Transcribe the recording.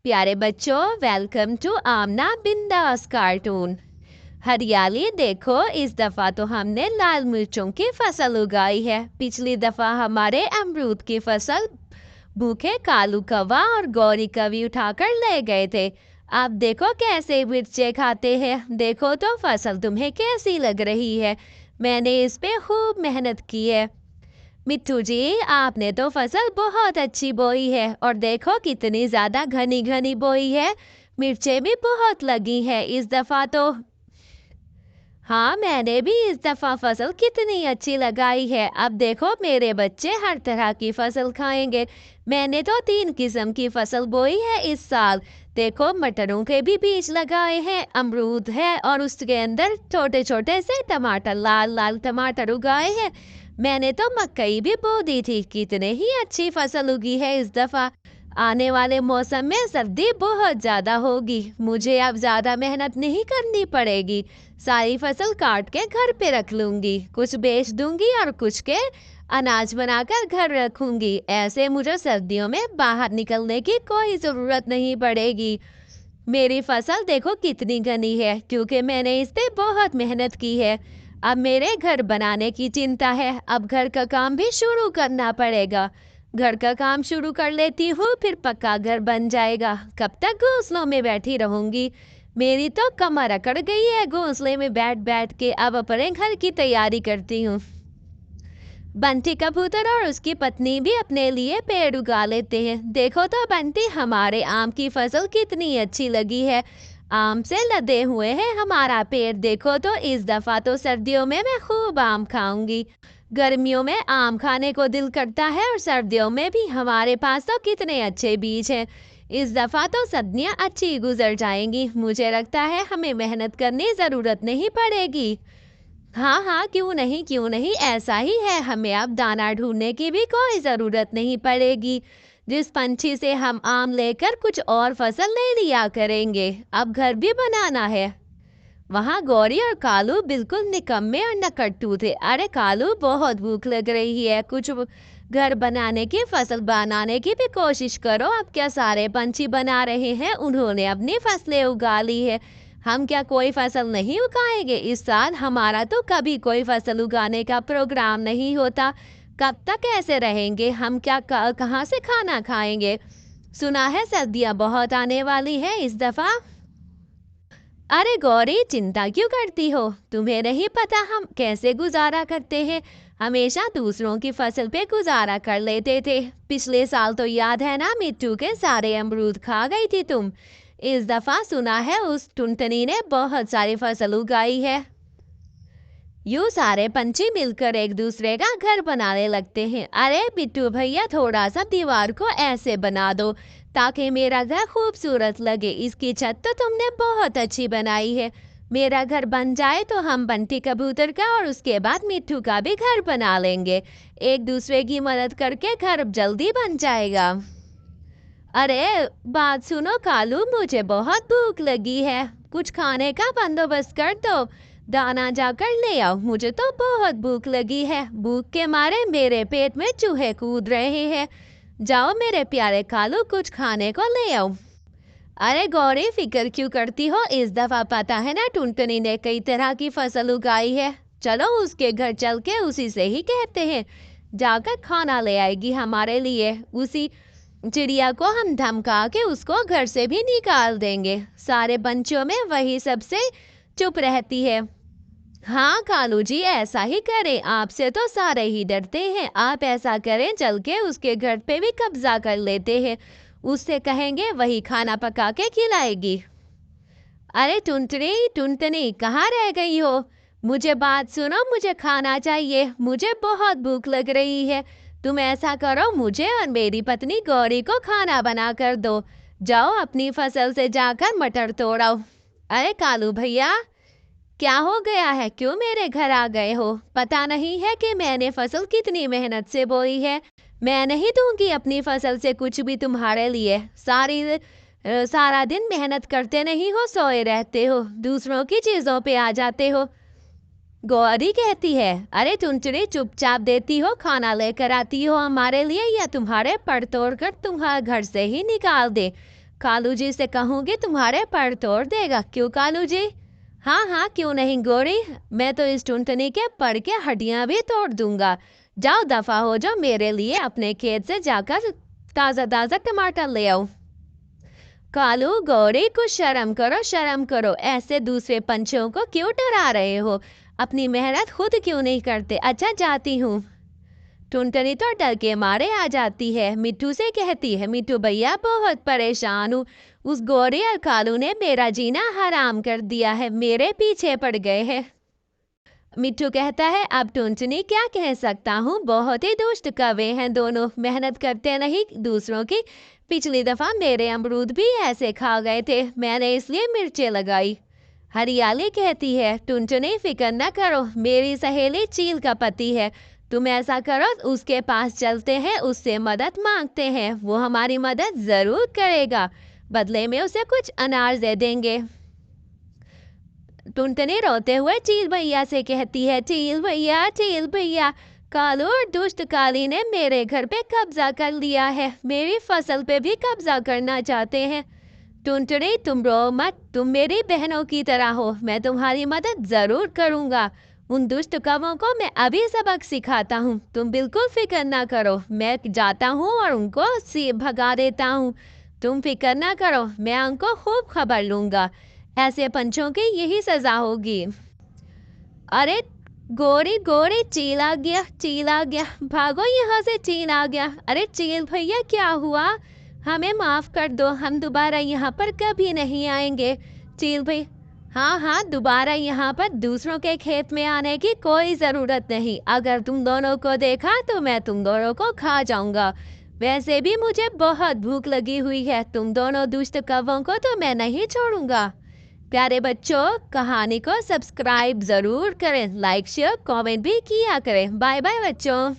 प्यारे बच्चों, welcome to आमना बिंदास कार्टून। हरियाली देखो, इस दफा तो हमने लाल मिर्चों की फसल उगाई है। पिछली दफा हमारे अमरूद की फसल भूखे कालू कौवा और गौरी कवि उठाकर ले गए थे। अब देखो कैसे मिर्चे खाते हैं। देखो तो फसल तुम्हें कैसी लग रही है। मैंने इस पे खूब मेहनत की है। मिट्टू जी, आपने तो फसल बहुत अच्छी बोई है और देखो कितनी ज्यादा घनी घनी बोई है। मिर्चें भी बहुत लगी है इस दफा तो। हाँ, मैंने भी इस दफा फसल कितनी अच्छी लगाई है। अब देखो मेरे बच्चे हर तरह की फसल खाएंगे। मैंने तो 3 किस्म की फसल बोई है इस साल। देखो, मटरों के भी बीज लगाए हैं, अमरूद है और उसके अंदर छोटे छोटे से टमाटर, लाल लाल टमाटर उगाए हैं। मैंने तो मकई भी बो दी थी। कितने ही अच्छी फसल उगी है इस दफा। आने वाले मौसम में सर्दी बहुत ज्यादा होगी। मुझे अब ज्यादा मेहनत नहीं करनी पड़ेगी। सारी फसल काट के घर पे रख लूंगी, कुछ बेच दूंगी और कुछ के अनाज बनाकर घर रखूंगी। ऐसे मुझे सर्दियों में बाहर निकलने की कोई जरूरत नहीं पड़ेगी। मेरी फसल देखो कितनी घनी है, क्योंकि मैंने इस पे बहुत मेहनत की है। अब मेरे घर बनाने की चिंता है। अब घर का काम भी शुरू करना पड़ेगा। घर का काम शुरू कर लेती हूँ, फिर पक्का घर बन जाएगा। कब तक घोंसलों में बैठी रहूंगी। मेरी तो कमर अकड़ गई है घोंसले में बैठ बैठ के। अब अपने घर की तैयारी करती हूँ। बंटी कबूतर और उसकी पत्नी भी अपने लिए पेड़ उगा लेते हैं। देखो तो बंटी, हमारे आम की फसल कितनी अच्छी लगी है। आम से लदे हुए हैं हमारा पेड़। देखो तो इस दफा तो सर्दियों में मैं खूब आम खाऊंगी। गर्मियों में आम खाने को दिल करता है और सर्दियों में भी। हमारे पास तो कितने अच्छे बीज हैं। इस दफा तो सर्दियाँ अच्छी गुजर जाएंगी। मुझे लगता है हमें मेहनत करने की जरूरत नहीं पड़ेगी। हाँ हाँ, क्यों नहीं, ऐसा ही है। हमें अब दाना ढूंढने की भी कोई ज़रूरत नहीं पड़ेगी। जिस पंछी से हम आम लेकर कुछ और फसल ले लिया करेंगे। अब घर भी बनाना है। वहाँ गौरी और कालू बिल्कुल निकम्मे और नकट्टू थे। अरे कालू, बहुत भूख लग रही है, कुछ घर बनाने की, फसल बनाने की भी कोशिश करो। अब क्या सारे पंछी बना रहे हैं, उन्होंने अपनी फसलें उगा ली है। हम क्या कोई फसल नहीं उगाएंगे इस साल। हमारा तो कभी कोई फसल उगाने का प्रोग्राम नहीं होता। कब तक ऐसे रहेंगे हम। क्या कहाँ से खाना खाएंगे। सुना है सर्दियाँ बहुत आने वाली है इस दफा। अरे गौरी, चिंता क्यों करती हो। तुम्हें नहीं पता हम कैसे गुजारा करते हैं। हमेशा दूसरों की फसल पे गुजारा कर लेते थे। पिछले साल तो याद है ना, मिट्टू के सारे अमरूद खा गई थी तुम। इस दफा सुना है उस टुनटनी ने बहुत सारी फसल उगाई है। यूं सारे पंछी मिलकर एक दूसरे का घर बनाने लगते हैं। अरे बिट्टू भैया, थोड़ा सा दीवार को ऐसे बना दो ताकि मेरा घर खूबसूरत लगे। इसकी छत तो तुमने बहुत अच्छी बनाई है। मेरा घर बन जाए तो हम बंटी कबूतर का और उसके बाद मिट्टू का भी घर बना लेंगे। एक दूसरे की मदद करके घर जल्दी बन जाएगा। अरे बात सुनो कालू, मुझे बहुत भूख लगी है। कुछ खाने का बंदोबस्त कर दो। दाना जाकर ले आओ। मुझे तो बहुत भूख लगी है। भूख के मारे मेरे पेट में चूहे कूद रहे हैं। जाओ मेरे प्यारे कालू, कुछ खाने को ले आओ। अरे गौरी, फिक्र क्यों करती हो। इस दफा पता है ना, टुनटुनी ने कई तरह की फसल उगाई है। चलो उसके घर चल के उसी से ही कहते हैं। जाकर खाना ले आएगी हमारे लिए। उसी चिड़िया को हम धमका के उसको घर से भी निकाल देंगे। सारे पंछियों में वही सबसे चुप रहती है। हाँ कालू जी, ऐसा ही करें। आपसे तो सारे ही डरते हैं। आप ऐसा करें, चल के उसके घर पे भी कब्जा कर लेते हैं। उससे कहेंगे वही खाना पका के खिलाएगी। अरे टुनटनी टुनटनी, कहाँ रह गई हो। मुझे बात सुनो, मुझे खाना चाहिए। मुझे बहुत भूख लग रही है। तुम ऐसा करो, मुझे और मेरी पत्नी गौरी को खाना बना कर दो। जाओ अपनी फसल से जाकर मटर तोड़ो। अरे कालू भैया, क्या हो गया है। क्यों मेरे घर आ गए हो। पता नहीं है कि मैंने फसल कितनी मेहनत से बोई है। मैं नहीं दूंगी अपनी फसल से कुछ भी तुम्हारे लिए। सारा दिन मेहनत करते नहीं हो, सोए रहते हो, दूसरों की चीजों पे आ जाते हो। गौरी कहती है, अरे टुनटुनी, चुपचाप देती हो, खाना लेकर आती हो हमारे लिए, या तुम्हारे पड़ तोड़ कर तुम्हारे घर से ही निकाल दे। कालू जी से कहूँगी तुम्हारे पर तोड़ देगा। क्यों कालू जी? हाँ हाँ क्यों नहीं गोरी, मैं तो इस टुनटनी के पर के हड्डियां भी तोड़ दूंगा। जाओ दफा हो जाओ, मेरे लिए अपने खेत से जाकर ताजा ताजा टमाटर ले आओ। कालू गौरी कुछ शर्म करो, ऐसे दूसरे पंछियों को क्यों डरा रहे हो? अपनी मेहनत खुद क्यों नहीं करते? अच्छा जाती हूँ। टुनटनी तो डर के मारे आ जाती है, मिट्टू से कहती है मिट्टू भैया बहुत परेशान हूँ, उस गौरी और कालू ने मेरा जीना हराम कर दिया है, मेरे पीछे पड़ गए हैं। मिट्टू कहता है अब टुनटनी क्या कह सकता हूँ, बहुत ही दुष्ट कौवे हैं दोनों, मेहनत करते नहीं दूसरों की। पिछली दफा मेरे अमरूद भी ऐसे खा गए थे, मैंने इसलिए मिर्चें लगाई। हरियाली कहती है टुनटनी फिक्र न करो, मेरी सहेली चील का पति है, तुम ऐसा करो उसके पास चलते हैं, उससे मदद मांगते हैं, वो हमारी मदद जरूर करेगा, बदले में उसे कुछ अनाज दे देंगे। टुनटनी रोते हुए चील भैया से कहती है चील भैया, कालू और दुष्ट काली ने मेरे घर पे कब्जा कर लिया है, मेरी फसल पे भी कब्जा करना चाहते हैं। टुनटनी तुम रो मत, तुम मेरी बहनों की तरह हो, मैं तुम्हारी मदद जरूर करूंगा। उन दुष्ट कौवों को मैं अभी सबक सिखाता हूँ, तुम बिल्कुल फिक्र ना करो, मैं जाता हूँ और उनको भगा देता हूँ। तुम फिक्र ना करो, मैं उनको खूब खबर लूंगा, ऐसे पंछों की यही सजा होगी। अरे गोरी गोरी चील आ गया, भागो यहाँ से, चील आ गया। अरे चील भैया क्या हुआ? हमें माफ कर दो, हम दोबारा यहाँ पर कभी नहीं आएंगे। चील भाई हाँ हाँ दोबारा यहाँ पर दूसरों के खेत में आने की कोई ज़रूरत नहीं, अगर तुम दोनों को देखा तो मैं तुम दोनों को खा जाऊंगा। वैसे भी मुझे बहुत भूख लगी हुई है, तुम दोनों दुष्ट कौवों को तो मैं नहीं छोड़ूंगा। प्यारे बच्चों, कहानी को सब्सक्राइब ज़रूर करें, लाइक शेयर कमेंट भी किया करें। बाय बाय बच्चों।